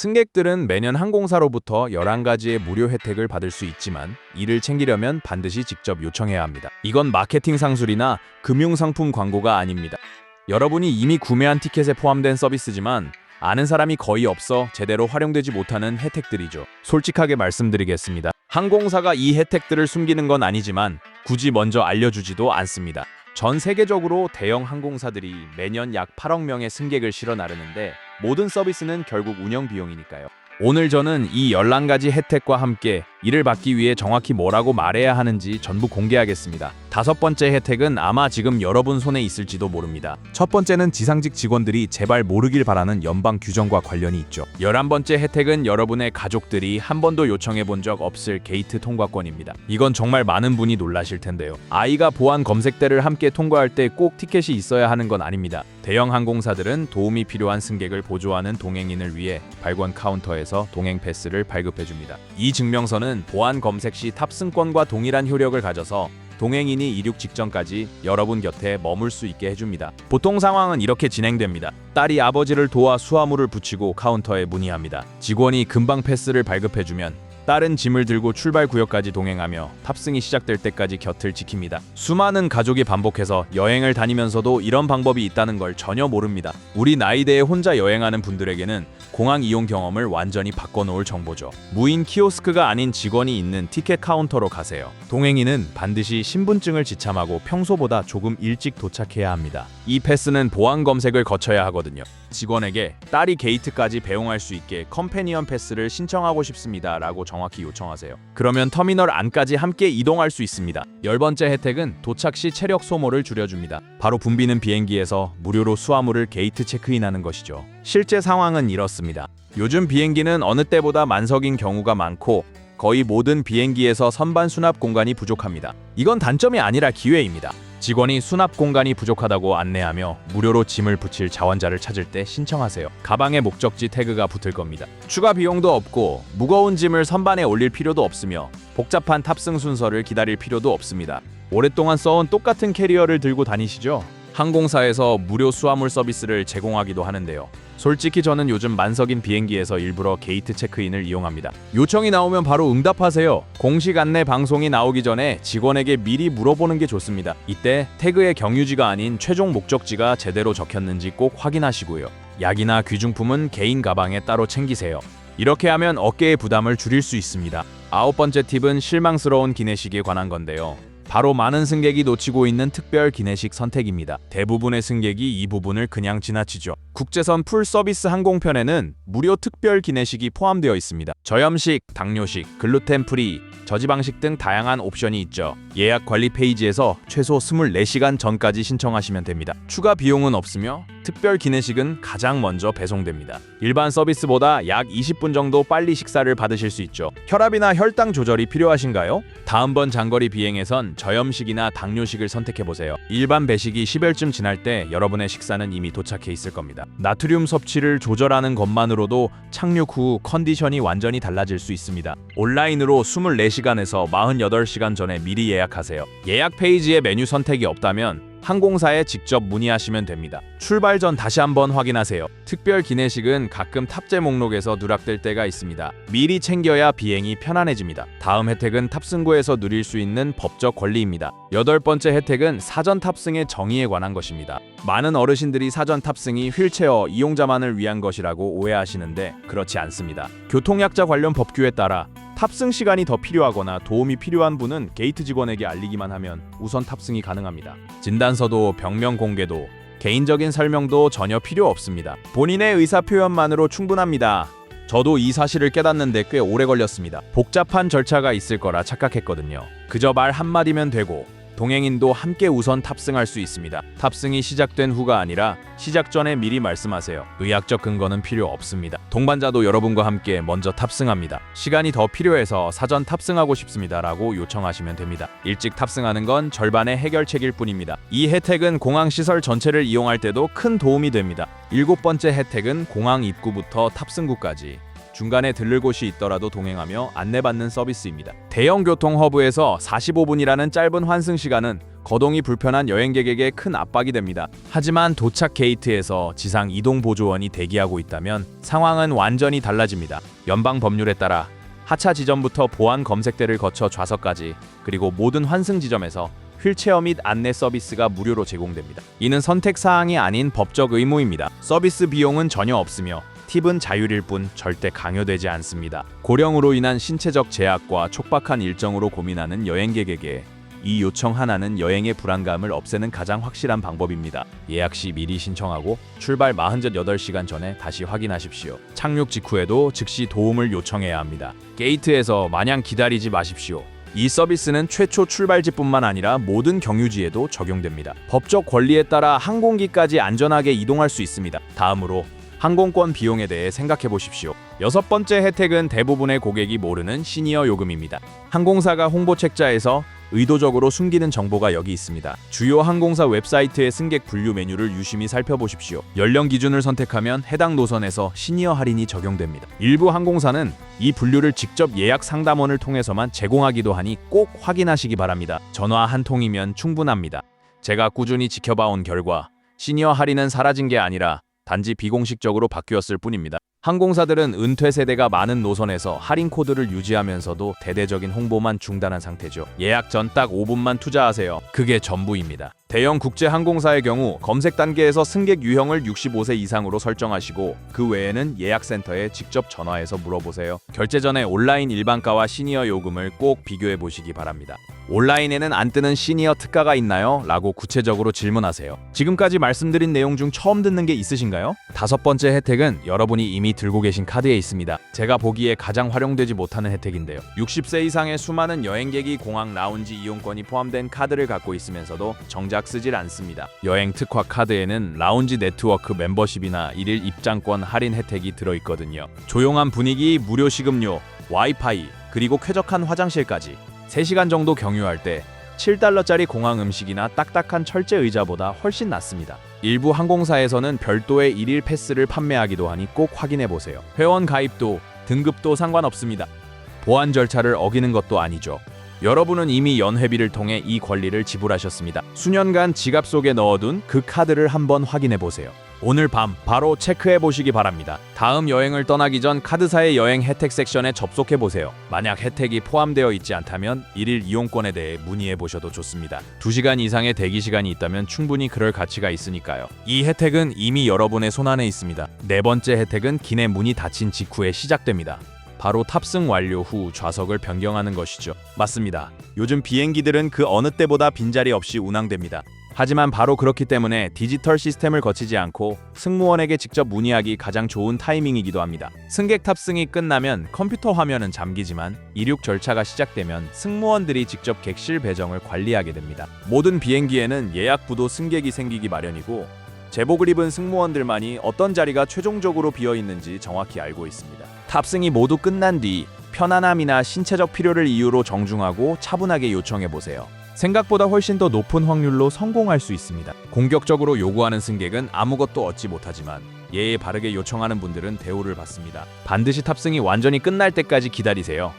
승객들은 매년 항공사로부터 11가지의 무료 혜택을 받을 수 있지만 이를 챙기려면 반드시 직접 요청해야 합니다. 이건 마케팅 상술이나 금융상품 광고가 아닙니다. 여러분이 이미 구매한 티켓에 포함된 서비스지만 아는 사람이 거의 없어 제대로 활용되지 못하는 혜택들이죠. 솔직하게 말씀드리겠습니다. 항공사가 이 혜택들을 숨기는 건 아니지만 굳이 먼저 알려주지도 않습니다. 전 세계적으로 대형 항공사들이 매년 약 8억 명의 승객을 실어 나르는데 모든 서비스는 결국 운영 비용이니까요. 오늘 저는 이 11가지 혜택과 함께 이를 받기 위해 정확히 뭐라고 말해야 하는지 전부 공개하겠습니다. 5번째 혜택은 아마 지금 여러분 손에 있을지도 모릅니다. 첫 번째는 지상직 직원들이 제발 모르길 바라는 연방 규정과 관련이 있죠. 11번째 혜택은 여러분의 가족들이 한 번도 요청해 본 적 없을 게이트 통과권입니다. 이건 정말 많은 분이 놀라실 텐데요. 아이가 보안 검색대를 함께 통과할 때 꼭 티켓이 있어야 하는 건 아닙니다. 대형 항공사들은 도움이 필요한 승객을 보조하는 동행인을 위해 발권 카운터에서 동행 패스를 발급해줍니다. 이 증명서는 보안 검색 시 탑승권과 동일한 효력을 가져서 동행인이 이륙 직전까지 여러분 곁에 머물 수 있게 해줍니다. 보통 상황은 이렇게 진행됩니다. 딸이 아버지를 도와 수화물을 붙이고 카운터에 문의합니다. 직원이 금방 패스를 발급해주면 딸은 짐을 들고 출발 구역까지 동행하며 탑승이 시작될 때까지 곁을 지킵니다. 수많은 가족이 반복해서 여행을 다니면서도 이런 방법이 있다는 걸 전혀 모릅니다. 우리 나이대에 혼자 여행하는 분들에게는 공항 이용 경험을 완전히 바꿔놓을 정보죠. 무인 키오스크가 아닌 직원이 있는 티켓 카운터로 가세요. 동행인은 반드시 신분증을 지참하고 평소보다 조금 일찍 도착해야 합니다. 이 패스는 보안 검색을 거쳐야 하거든요. 직원에게 딸이 게이트까지 배웅할 수 있게 컴패니언 패스를 신청하고 싶습니다 라고 정확히 요청하세요. 그러면 터미널 안까지 함께 이동할 수 있습니다. 10번째 혜택은 도착 시 체력 소모를 줄여줍니다. 바로 붐비는 비행기에서 무료로 수화물을 게이트 체크인하는 것이죠. 실제 상황은 이렇습니다. 요즘 비행기는 어느 때보다 만석인 경우가 많고 거의 모든 비행기에서 선반 수납 공간이 부족합니다. 이건 단점이 아니라 기회입니다. 직원이 수납 공간이 부족하다고 안내하며 무료로 짐을 붙일 자원자를 찾을 때 신청하세요. 가방에 목적지 태그가 붙을 겁니다. 추가 비용도 없고 무거운 짐을 선반에 올릴 필요도 없으며 복잡한 탑승 순서를 기다릴 필요도 없습니다. 오랫동안 써온 똑같은 캐리어를 들고 다니시죠? 항공사에서 무료 수화물 서비스를 제공하기도 하는데요. 솔직히 저는 요즘 만석인 비행기에서 일부러 게이트 체크인을 이용합니다. 요청이 나오면 바로 응답하세요. 공식 안내 방송이 나오기 전에 직원에게 미리 물어보는 게 좋습니다. 이때 태그의 경유지가 아닌 최종 목적지가 제대로 적혔는지 꼭 확인하시고요. 약이나 귀중품은 개인 가방에 따로 챙기세요. 이렇게 하면 어깨의 부담을 줄일 수 있습니다. 9번째 팁은 실망스러운 기내식에 관한 건데요. 바로 많은 승객이 놓치고 있는 특별 기내식 선택입니다. 대부분의 승객이 이 부분을 그냥 지나치죠. 국제선 풀 서비스 항공편에는 무료 특별 기내식이 포함되어 있습니다. 저염식, 당뇨식, 글루텐 프리, 저지방식 등 다양한 옵션이 있죠. 예약 관리 페이지에서 최소 24시간 전까지 신청하시면 됩니다. 추가 비용은 없으며 특별 기내식은 가장 먼저 배송됩니다. 일반 서비스보다 약 20분 정도 빨리 식사를 받으실 수 있죠. 혈압이나 혈당 조절이 필요하신가요? 다음번 장거리 비행에선 저염식이나 당뇨식을 선택해보세요. 일반 배식이 10일쯤 지날 때 여러분의 식사는 이미 도착해 있을 겁니다. 나트륨 섭취를 조절하는 것만으로도 착륙 후 컨디션이 완전히 달라질 수 있습니다. 온라인으로 24시간에서 48시간 전에 미리 예약하세요. 예약 페이지에 메뉴 선택이 없다면 항공사에 직접 문의하시면 됩니다. 출발 전 다시 한번 확인하세요. 특별 기내식은 가끔 탑재 목록에서 누락될 때가 있습니다. 미리 챙겨야 비행이 편안해집니다. 다음 혜택은 탑승구에서 누릴 수 있는 법적 권리입니다. 8번째 혜택은 사전 탑승의 정의에 관한 것입니다. 많은 어르신들이 사전 탑승이 휠체어 이용자만을 위한 것이라고 오해하시는데 그렇지 않습니다. 교통약자 관련 법규에 따라 탑승 시간이 더 필요하거나 도움이 필요한 분은 게이트 직원에게 알리기만 하면 우선 탑승이 가능합니다. 진단서도 병명 공개도 개인적인 설명도 전혀 필요 없습니다. 본인의 의사 표현만으로 충분합니다. 저도 이 사실을 깨닫는데 꽤 오래 걸렸습니다. 복잡한 절차가 있을 거라 착각했거든요. 그저 말 한마디면 되고 동행인도 함께 우선 탑승할 수 있습니다. 탑승이 시작된 후가 아니라 시작 전에 미리 말씀하세요. 의학적 근거는 필요 없습니다. 동반자도 여러분과 함께 먼저 탑승합니다. 시간이 더 필요해서 사전 탑승하고 싶습니다 라고 요청하시면 됩니다. 일찍 탑승하는 건 절반의 해결책일 뿐입니다. 이 혜택은 공항 시설 전체를 이용할 때도 큰 도움이 됩니다. 7번째 혜택은 공항 입구부터 탑승구까지 중간에 들를 곳이 있더라도 동행하며 안내받는 서비스입니다. 대형 교통 허브에서 45분이라는 짧은 환승 시간은 거동이 불편한 여행객에게 큰 압박이 됩니다. 하지만 도착 게이트에서 지상 이동 보조원이 대기하고 있다면 상황은 완전히 달라집니다. 연방 법률에 따라 하차 지점부터 보안 검색대를 거쳐 좌석까지, 그리고 모든 환승 지점에서 휠체어 및 안내 서비스가 무료로 제공됩니다. 이는 선택 사항이 아닌 법적 의무입니다. 서비스 비용은 전혀 없으며 팁은 자율일 뿐 절대 강요되지 않습니다. 고령으로 인한 신체적 제약과 촉박한 일정으로 고민하는 여행객에게 이 요청 하나는 여행의 불안감을 없애는 가장 확실한 방법입니다. 예약 시 미리 신청하고 출발 48시간 전에 다시 확인하십시오. 착륙 직후에도 즉시 도움을 요청해야 합니다. 게이트에서 마냥 기다리지 마십시오. 이 서비스는 최초 출발지뿐만 아니라 모든 경유지에도 적용됩니다. 법적 권리에 따라 항공기까지 안전하게 이동할 수 있습니다. 다음으로 항공권 비용에 대해 생각해 보십시오. 6번째 혜택은 대부분의 고객이 모르는 시니어 요금입니다. 항공사가 홍보 책자에서 의도적으로 숨기는 정보가 여기 있습니다. 주요 항공사 웹사이트의 승객 분류 메뉴를 유심히 살펴보십시오. 연령 기준을 선택하면 해당 노선에서 시니어 할인이 적용됩니다. 일부 항공사는 이 분류를 직접 예약 상담원을 통해서만 제공하기도 하니 꼭 확인하시기 바랍니다. 전화 한 통이면 충분합니다. 제가 꾸준히 지켜봐온 결과 시니어 할인은 사라진 게 아니라 단지 비공식적으로 바뀌었을 뿐입니다. 항공사들은 은퇴 세대가 많은 노선에서 할인 코드를 유지하면서도 대대적인 홍보만 중단한 상태죠. 예약 전 딱 5분만 투자하세요. 그게 전부입니다. 대형 국제 항공사의 경우 검색 단계에서 승객 유형을 65세 이상으로 설정하시고 그 외에는 예약센터에 직접 전화해서 물어보세요. 결제 전에 온라인 일반가와 시니어 요금을 꼭 비교해 보시기 바랍니다. 온라인에는 안 뜨는 시니어 특가가 있나요? 라고 구체적으로 질문하세요. 지금까지 말씀드린 내용 중 처음 듣는 게 있으신가요? 5번째 혜택은 여러분이 이미 들고 계신 카드에 있습니다. 제가 보기에 가장 활용되지 못하는 혜택인데요. 60세 이상의 수많은 여행객이 공항 라운지 이용권이 포함된 카드를 갖고 있으면서도 정작 쓰질 않습니다. 여행 특화 카드에는 라운지 네트워크 멤버십이나 1일 입장권 할인 혜택이 들어있거든요. 조용한 분위기, 무료 식음료, 와이파이, 그리고 쾌적한 화장실까지 3시간 정도 경유할 때 7달러짜리 공항 음식이나 딱딱한 철제 의자보다 훨씬 낫습니다. 일부 항공사에서는 별도의 1일 패스를 판매하기도 하니 꼭 확인해보세요. 회원 가입도 등급도 상관없습니다. 보안 절차를 어기는 것도 아니죠. 여러분은 이미 연회비를 통해 이 권리를 지불하셨습니다. 수년간 지갑 속에 넣어둔 그 카드를 한번 확인해보세요. 오늘 밤 바로 체크해보시기 바랍니다. 다음 여행을 떠나기 전 카드사의 여행 혜택 섹션에 접속해보세요. 만약 혜택이 포함되어 있지 않다면 1일 이용권에 대해 문의해보셔도 좋습니다. 2시간 이상의 대기시간이 있다면 충분히 그럴 가치가 있으니까요. 이 혜택은 이미 여러분의 손안에 있습니다. 4번째 혜택은 기내 문이 닫힌 직후에 시작됩니다. 바로 탑승 완료 후 좌석을 변경하는 것이죠. 맞습니다. 요즘 비행기들은 그 어느 때보다 빈자리 없이 운항됩니다. 하지만 바로 그렇기 때문에 디지털 시스템을 거치지 않고 승무원에게 직접 문의하기 가장 좋은 타이밍이기도 합니다. 승객 탑승이 끝나면 컴퓨터 화면은 잠기지만 이륙 절차가 시작되면 승무원들이 직접 객실 배정을 관리하게 됩니다. 모든 비행기에는 예약부도 승객이 생기기 마련이고 제복을 입은 승무원들만이 어떤 자리가 최종적으로 비어 있는지 정확히 알고 있습니다. 탑승이 모두 끝난 뒤 편안함이나 신체적 필요를 이유로 정중하고 차분하게 요청해보세요. 생각보다 훨씬 더 높은 확률로 성공할 수 있습니다. 공격적으로 요구하는 승객은 아무것도 얻지 못하지만 예의 바르게 요청하는 분들은 대우를 받습니다. 반드시 탑승이 완전히 끝날 때까지 기다리세요.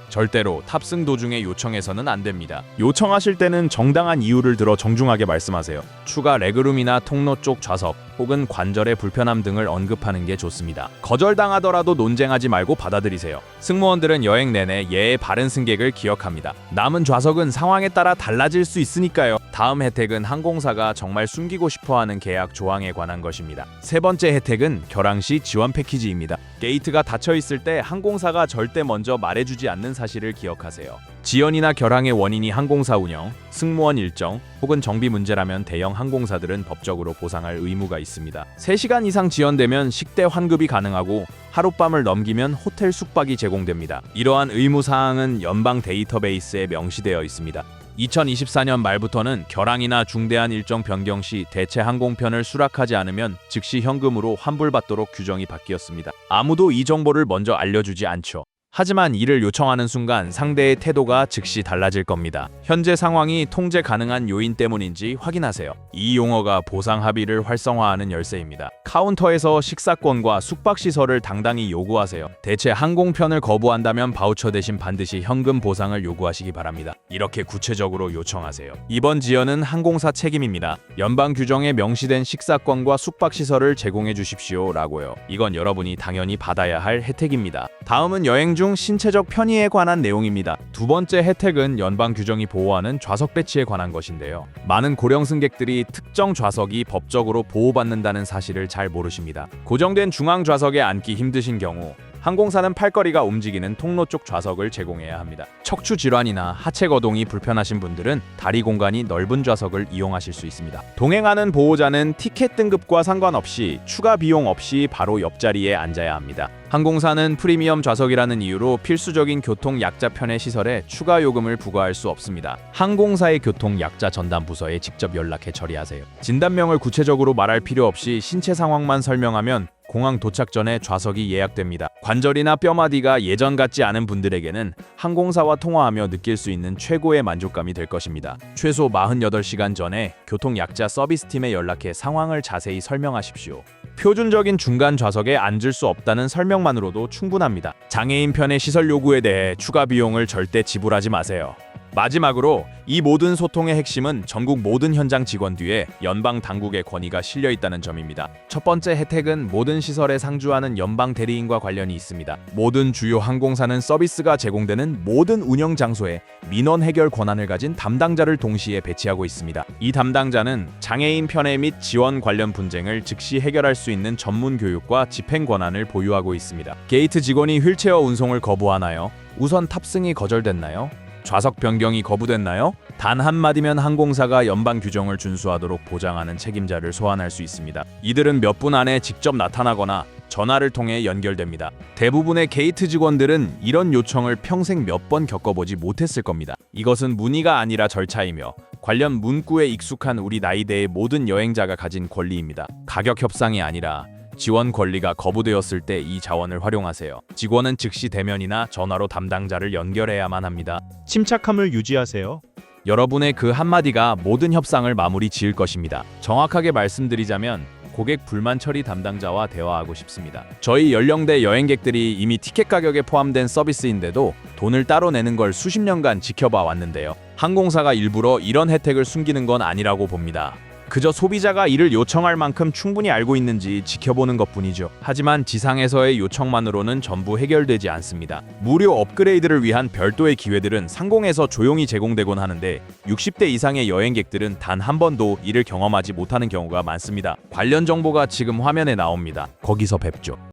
절대로 탑승 도중에 요청해서는 안 됩니다. 요청하실 때는 정당한 이유를 들어 정중하게 말씀하세요. 추가 레그룸이나 통로 쪽 좌석 혹은 관절의 불편함 등을 언급하는 게 좋습니다. 거절당하더라도 논쟁하지 말고 받아들이세요. 승무원들은 여행 내내 예의 바른 승객을 기억합니다. 남은 좌석은 상황에 따라 달라질 수 있으니까요. 다음 혜택은 항공사가 정말 숨기고 싶어하는 계약 조항에 관한 것입니다. 3번째 혜택은 결항 시 지원 패키지입니다. 게이트가 닫혀 있을 때 항공사가 절대 먼저 말해주지 않는 사실을 기억하세요. 지연이나 결항의 원인이 항공사 운영, 승무원 일정 혹은 정비 문제라면 대형 항공사들은 법적으로 보상할 의무가 있습니다. 3시간 이상 지연되면 식대 환급이 가능하고 하룻밤을 넘기면 호텔 숙박이 제공됩니다. 이러한 의무 사항은 연방 데이터베이스에 명시되어 있습니다. 2024년 말부터는 결항이나 중대한 일정 변경 시 대체 항공편을 수락하지 않으면 즉시 현금으로 환불받도록 규정이 바뀌었습니다. 아무도 이 정보를 먼저 알려주지 않죠. 하지만 이를 요청하는 순간 상대의 태도가 즉시 달라질 겁니다. 현재 상황이 통제 가능한 요인 때문인지 확인하세요. 이 용어가 보상 합의를 활성화하는 열쇠입니다. 카운터에서 식사권과 숙박시설을 당당히 요구하세요. 대체 항공편을 거부한다면 바우처 대신 반드시 현금 보상을 요구하시기 바랍니다. 이렇게 구체적으로 요청하세요. 이번 지연은 항공사 책임입니다. 연방 규정에 명시된 식사권과 숙박시설을 제공해 주십시오 라고요. 이건 여러분이 당연히 받아야 할 혜택입니다. 다음은 여행 중 신체적 편의에 관한 내용입니다. 두 번째 혜택은 연방 규정이 보호하는 좌석 배치에 관한 것인데요. 많은 고령 승객들이 특정 좌석이 법적으로 보호받는다는 사실을 잘 모르십니다. 고정된 중앙 좌석에 앉기 힘드신 경우 항공사는 팔걸이가 움직이는 통로 쪽 좌석을 제공해야 합니다. 척추 질환이나 하체 거동이 불편하신 분들은 다리 공간이 넓은 좌석을 이용하실 수 있습니다. 동행하는 보호자는 티켓 등급과 상관없이 추가 비용 없이 바로 옆자리에 앉아야 합니다. 항공사는 프리미엄 좌석이라는 이유로 필수적인 교통 약자 편의 시설에 추가 요금을 부과할 수 없습니다. 항공사의 교통 약자 전담 부서에 직접 연락해 처리하세요. 진단명을 구체적으로 말할 필요 없이 신체 상황만 설명하면 공항 도착 전에 좌석이 예약됩니다. 관절이나 뼈마디가 예전 같지 않은 분들에게는 항공사와 통화하며 느낄 수 있는 최고의 만족감이 될 것입니다. 최소 48시간 전에 교통약자 서비스팀에 연락해 상황을 자세히 설명하십시오. 표준적인 중간 좌석에 앉을 수 없다는 설명만으로도 충분합니다. 장애인 편의 시설 요구에 대해 추가 비용을 절대 지불하지 마세요. 마지막으로 이 모든 소통의 핵심은 전국 모든 현장 직원 뒤에 연방 당국의 권위가 실려 있다는 점입니다. 첫 번째 혜택은 모든 시설에 상주하는 연방 대리인과 관련이 있습니다. 모든 주요 항공사는 서비스가 제공되는 모든 운영 장소에 민원 해결 권한을 가진 담당자를 동시에 배치하고 있습니다. 이 담당자는 장애인 편의 및 지원 관련 분쟁을 즉시 해결할 수 있는 전문 교육과 집행 권한을 보유하고 있습니다. 게이트 직원이 휠체어 운송을 거부하나요? 우선 탑승이 거절됐나요? 좌석 변경이 거부됐나요? 단 한마디면 항공사가 연방 규정을 준수하도록 보장하는 책임자를 소환할 수 있습니다. 이들은 몇 분 안에 직접 나타나거나 전화를 통해 연결됩니다. 대부분의 게이트 직원들은 이런 요청을 평생 몇 번 겪어보지 못했을 겁니다. 이것은 문의가 아니라 절차이며 관련 문구에 익숙한 우리 나이대의 모든 여행자가 가진 권리입니다. 가격 협상이 아니라 지원 권리가 거부되었을 때 이 자원을 활용하세요. 직원은 즉시 대면이나 전화로 담당자를 연결해야만 합니다. 침착함을 유지하세요. 여러분의 그 한마디가 모든 협상을 마무리 지을 것입니다. 정확하게 말씀드리자면 고객 불만 처리 담당자와 대화하고 싶습니다. 저희 연령대 여행객들이 이미 티켓 가격에 포함된 서비스인데도 돈을 따로 내는 걸 수십 년간 지켜봐 왔는데요. 항공사가 일부러 이런 혜택을 숨기는 건 아니라고 봅니다. 그저 소비자가 이를 요청할 만큼 충분히 알고 있는지 지켜보는 것뿐이죠. 하지만 지상에서의 요청만으로는 전부 해결되지 않습니다. 무료 업그레이드를 위한 별도의 기회들은 상공에서 조용히 제공되곤 하는데 60대 이상의 여행객들은 단 한 번도 이를 경험하지 못하는 경우가 많습니다. 관련 정보가 지금 화면에 나옵니다. 거기서 뵙죠.